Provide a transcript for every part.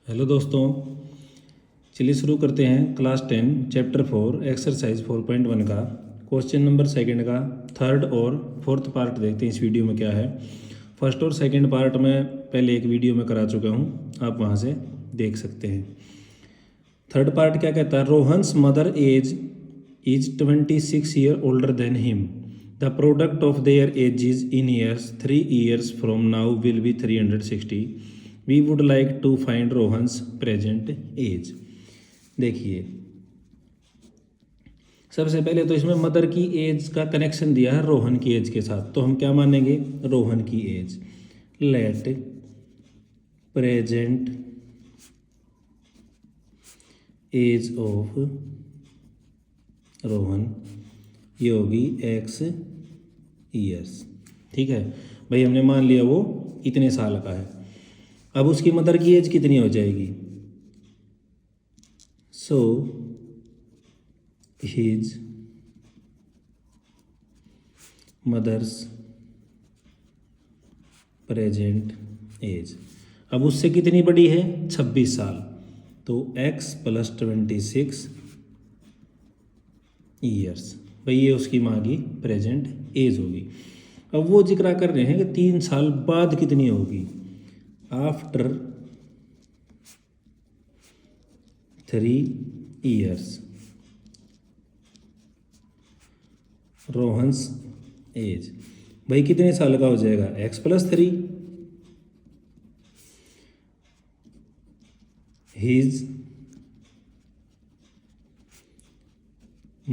Hello दोस्तों, चलिए शुरू करते हैं क्लास 10 चैप्टर 4 एक्सरसाइज 4.1 का क्वेश्चन नंबर सेकंड का थर्ड और फोर्थ पार्ट देखते हैं इस वीडियो में क्या है। फर्स्ट और सेकंड पार्ट में पहले एक वीडियो में करा चुका हूँ, आप वहाँ से देख सकते हैं। थर्ड पार्ट क्या कहता है, Rohan's mother age is 26 year older than him. The product of their ages in years 3 years from now will be 360। We would like to find Rohan's present age. देखिए, सबसे पहले तो इसमें मदर की एज का कनेक्शन दिया है रोहन की एज के साथ, तो हम क्या मानेंगे, रोहन की age. Let present age of Rohan ये होगी x ईयर्स। ठीक है भाई, हमने मान लिया वो इतने साल का है। अब उसकी मदर की एज कितनी हो जाएगी, so his mother's present age. अब उससे कितनी बड़ी है, 26 साल, तो x + 26 ईयर्स, भाई ये उसकी माँ की प्रेजेंट एज होगी। अब वो जिक्र कर रहे हैं कि 3 साल बाद कितनी होगी, आफ्टर 3 ईयर्स रोहन्स एज। भाई कितने साल का हो जाएगा, x + 3 हिज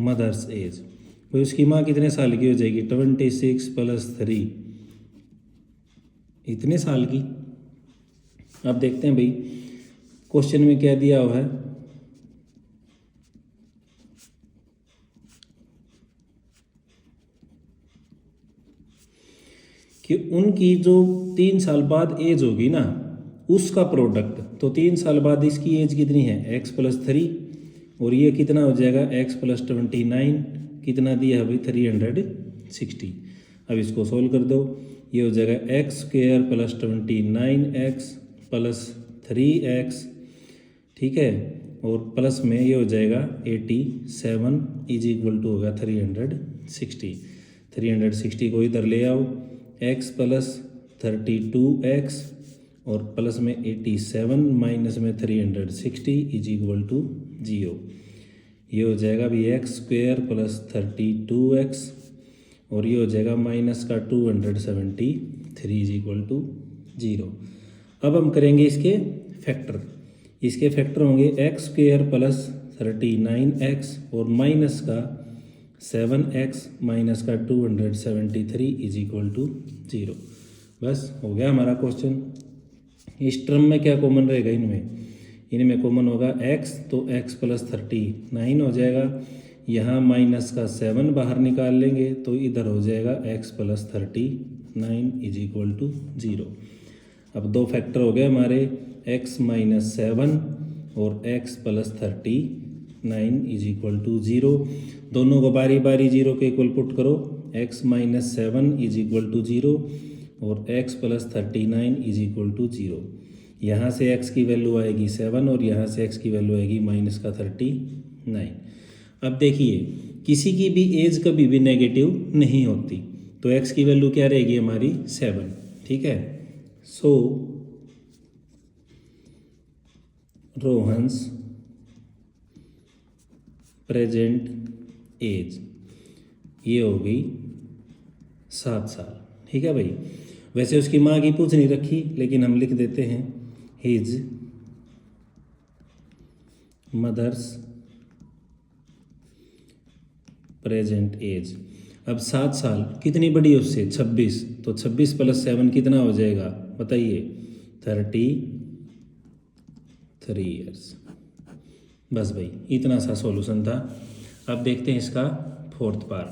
मदर्स एज। भाई उसकी माँ कितने साल की हो जाएगी, 26 + 3 इतने साल की। अब देखते हैं भाई क्वेश्चन में क्या दिया हुआ है। कि उनकी जो 3 साल बाद एज होगी ना, उसका प्रोडक्ट, तो 3 साल बाद इसकी एज कितनी है, x + 3, और ये कितना हो जाएगा, x + 29 कितना दिया है भाई, 360। अब इसको सोल्व कर दो, ये हो जाएगा x² + 29x + 3x, ठीक है, और प्लस में ये हो जाएगा 87 = होगा 360। 360 को इधर ले आओ, x + 32x और प्लस में 87 माइनस में 360 = 0। ये हो जाएगा भी x² + 32x और ये हो जाएगा माइनस का 273 = 0। अब हम करेंगे इसके फैक्टर। इसके फैक्टर होंगे x² + 39x और माइनस का 7x माइनस का 273 = 0। बस हो गया हमारा क्वेश्चन। इस टर्म में क्या कॉमन रहेगा, इनमें कॉमन होगा x, तो x + 39 हो जाएगा। यहाँ माइनस का 7 बाहर निकाल लेंगे तो इधर हो जाएगा x + 39 = 0। अब दो फैक्टर हो गए हमारे, x - 7 और x + 39 = 0। दोनों को बारी बारी 0 के इक्वल पुट करो, x - 7 = 0 और x + 39 = 0। यहाँ से x की वैल्यू आएगी 7 और यहाँ से x की वैल्यू आएगी -39। अब देखिए, किसी की भी एज कभी भी नेगेटिव नहीं होती, तो x की वैल्यू क्या रहेगी हमारी, 7। ठीक है, सो रोहन्स प्रेजेंट एज ये हो गई 7 साल। ठीक है भाई, वैसे उसकी माँ की पूछ नहीं रखी, लेकिन हम लिख देते हैं हिज मदर्स प्रेजेंट एज। अब 7 साल कितनी बड़ी है उससे, 26, तो 26 + 7 कितना हो जाएगा बताइए, 33 ईयर्स। बस भाई इतना सा सॉल्यूशन था। अब देखते हैं इसका फोर्थ पार्ट।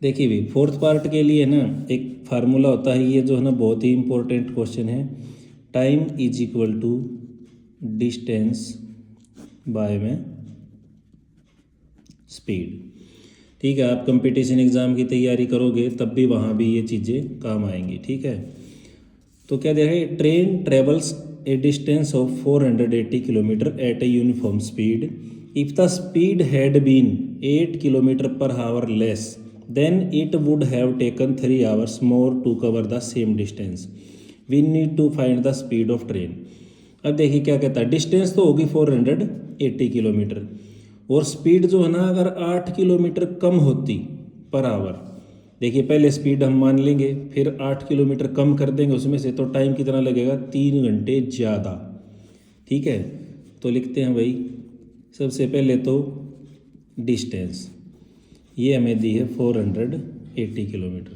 देखिए भाई, फोर्थ पार्ट के लिए ना एक फार्मूला होता है, ये जो है ना बहुत ही इंपॉर्टेंट क्वेश्चन है। टाइम = डिस्टेंस बाय में स्पीड। ठीक है, आप कंपटीशन एग्ज़ाम की तैयारी करोगे तब भी वहाँ भी ये चीज़ें काम आएंगी। ठीक है, तो क्या देखा, train travels a distance of 480 kilometre at a uniform speed if the speed had been 8 kilometre per hour less than it would have taken 3 hours more to cover the same distance. We need to find the speed of train. अब देखिए क्या कहता है, distance तो होगी 480 kilometre और speed जो है ना अगर 8 किलोमीटर कम होती पर आवर, देखिए पहले स्पीड हम मान लेंगे फिर 8 किलोमीटर कम कर देंगे उसमें से, तो टाइम कितना लगेगा, 3 घंटे ज़्यादा। ठीक है, तो लिखते हैं भाई सबसे पहले तो डिस्टेंस, ये हमें दी है 480 किलोमीटर।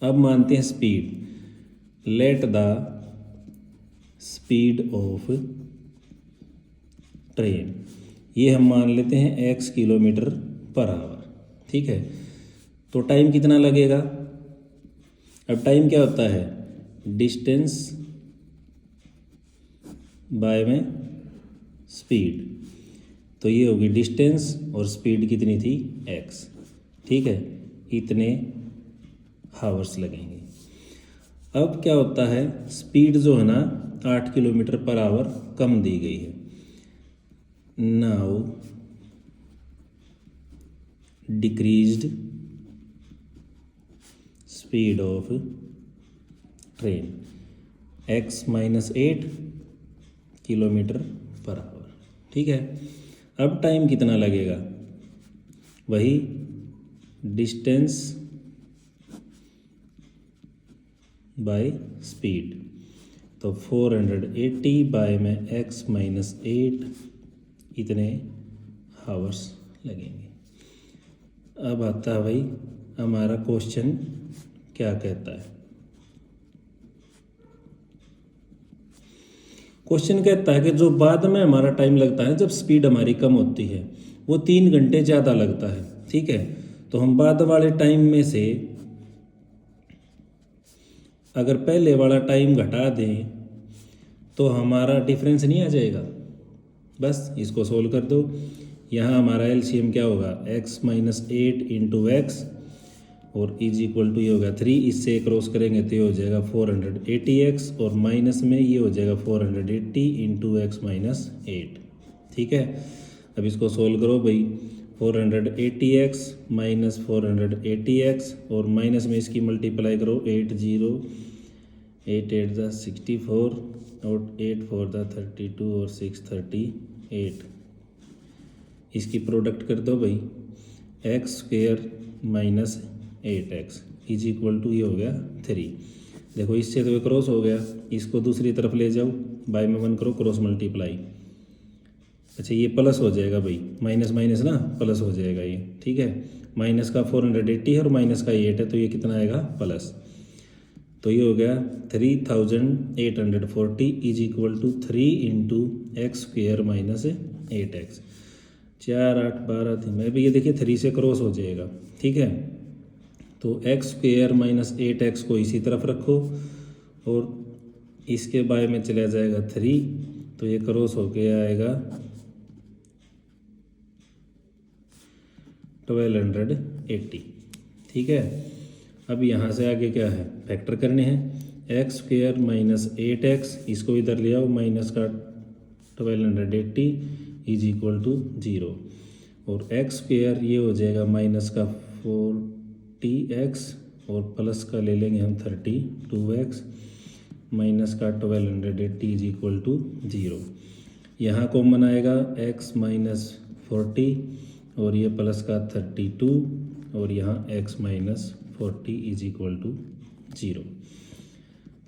अब मानते हैं speed, let the speed of train, ये हम मान लेते हैं x किलोमीटर पर आवर। ठीक है, तो टाइम कितना लगेगा, अब टाइम क्या होता है, डिस्टेंस बाय में स्पीड, तो ये होगी डिस्टेंस और स्पीड कितनी थी x। ठीक है, इतने हावर्स लगेंगे। अब क्या होता है, स्पीड जो है ना 8 किलोमीटर पर आवर कम दी गई है। Now decreased speed of train x -8 kilometre per our. ठीक है, अब टाइम कितना लगेगा, वही डिस्टेंस बाय स्पीड, तो 480 बाय में x -8 इतने हावर्स लगेंगे। अब आता है भाई हमारा क्वेश्चन क्या कहता है, क्वेश्चन कहता है कि जो बाद में हमारा टाइम लगता है जब स्पीड हमारी कम होती है वो 3 घंटे ज़्यादा लगता है। ठीक है, तो हम बाद वाले टाइम में से अगर पहले वाला टाइम घटा दें तो हमारा डिफरेंस नहीं आ जाएगा। बस इसको सोल्व कर दो, यहाँ हमारा एलसीएम क्या होगा, x -8 इंटू एक्स और इज इक्वल टू ये होगा 3, इससे क्रॉस करेंगे तो ये हो जाएगा 480x और माइनस में ये हो जाएगा 480 इंटू एक्स -8। ठीक है, अब इसको सोल्व करो भाई, 480x माइनस 480x और माइनस में इसकी मल्टीप्लाई करो 80, 8 8 द 64 और 8 4 द 32 और 6 38, इसकी प्रोडक्ट कर दो भाई, x² minus 8x is equal to ये हो गया 3। देखो इससे तो क्रॉस हो गया, इसको दूसरी तरफ ले जाओ, बाय में 1 करो, क्रॉस मल्टीप्लाई, अच्छा ये प्लस हो जाएगा भाई, माइनस माइनस ना प्लस हो जाएगा ये। ठीक है, माइनस का 480 है और माइनस का 8 है तो ये कितना आएगा प्लस, तो ये हो गया 3840 is equal to 3 into x² minus 8x। 4 8 12 थी मैं भी, ये देखिए 3 से क्रॉस हो जाएगा। ठीक है, तो x² माइनस 8x को इसी तरफ रखो और इसके बाय में चला जाएगा 3, तो ये क्रॉस होके आएगा 1280। ठीक है, अब यहाँ से आगे क्या है, फैक्टर करने हैं, x² माइनस 8x इसको इधर ले आओ, माइनस का 1280 इज इक्वल टू 0 और x² ये हो जाएगा माइनस का 40x और प्लस का ले लेंगे हम 32x माइनस का 1280 इज इक्वल टू 0। यहाँ कॉमन आएगा x -40 और ये प्लस का 32 और यहाँ x -40 is equal to 0।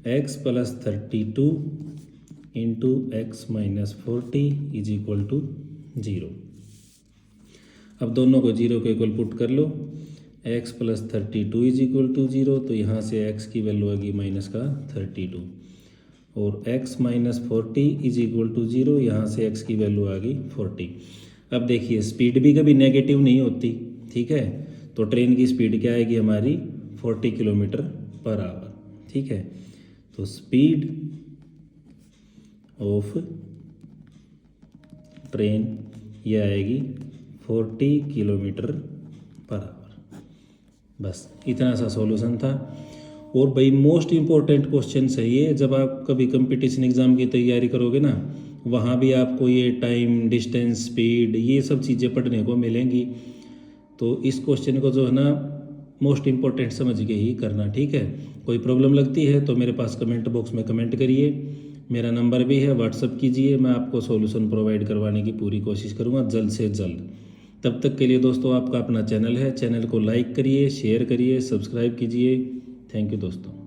x + 32 into x -40 is equal to 0। अब दोनों को 0 के इक्वल पुट कर लो, x + 32 इज इक्वल टू 0, तो यहाँ से x की वैल्यू आएगी माइनस का 32 और x -40 इज इक्वल टू 0, यहाँ से x की वैल्यू आ गई 40। अब देखिए स्पीड भी कभी नेगेटिव नहीं होती। ठीक है, तो ट्रेन की स्पीड क्या आएगी हमारी 40 किलोमीटर पर आवर। ठीक है, तो स्पीड ऑफ ट्रेन ये आएगी 40 किलोमीटर बराबर। बस इतना सा सॉल्यूशन था। और भाई मोस्ट इम्पोर्टेंट क्वेश्चन है ये, जब आप कभी कंपटीशन एग्ज़ाम की तैयारी करोगे ना, वहाँ भी आपको ये टाइम, डिस्टेंस, स्पीड, ये सब चीज़ें पढ़ने को मिलेंगी। तो इस क्वेश्चन को जो है ना मोस्ट इम्पोर्टेंट समझ के ही करना, ठीक है। कोई प्रॉब्लम लगती है तो मेरे पास कमेंट बॉक्स में कमेंट करिए, मेरा नंबर भी है, व्हाट्सअप कीजिए, मैं आपको सॉल्यूशन प्रोवाइड करवाने की पूरी कोशिश करूँगा जल्द से जल्द। तब तक के लिए दोस्तों, आपका अपना चैनल है, चैनल को लाइक करिए, शेयर करिए, सब्सक्राइब कीजिए। थैंक यू दोस्तों।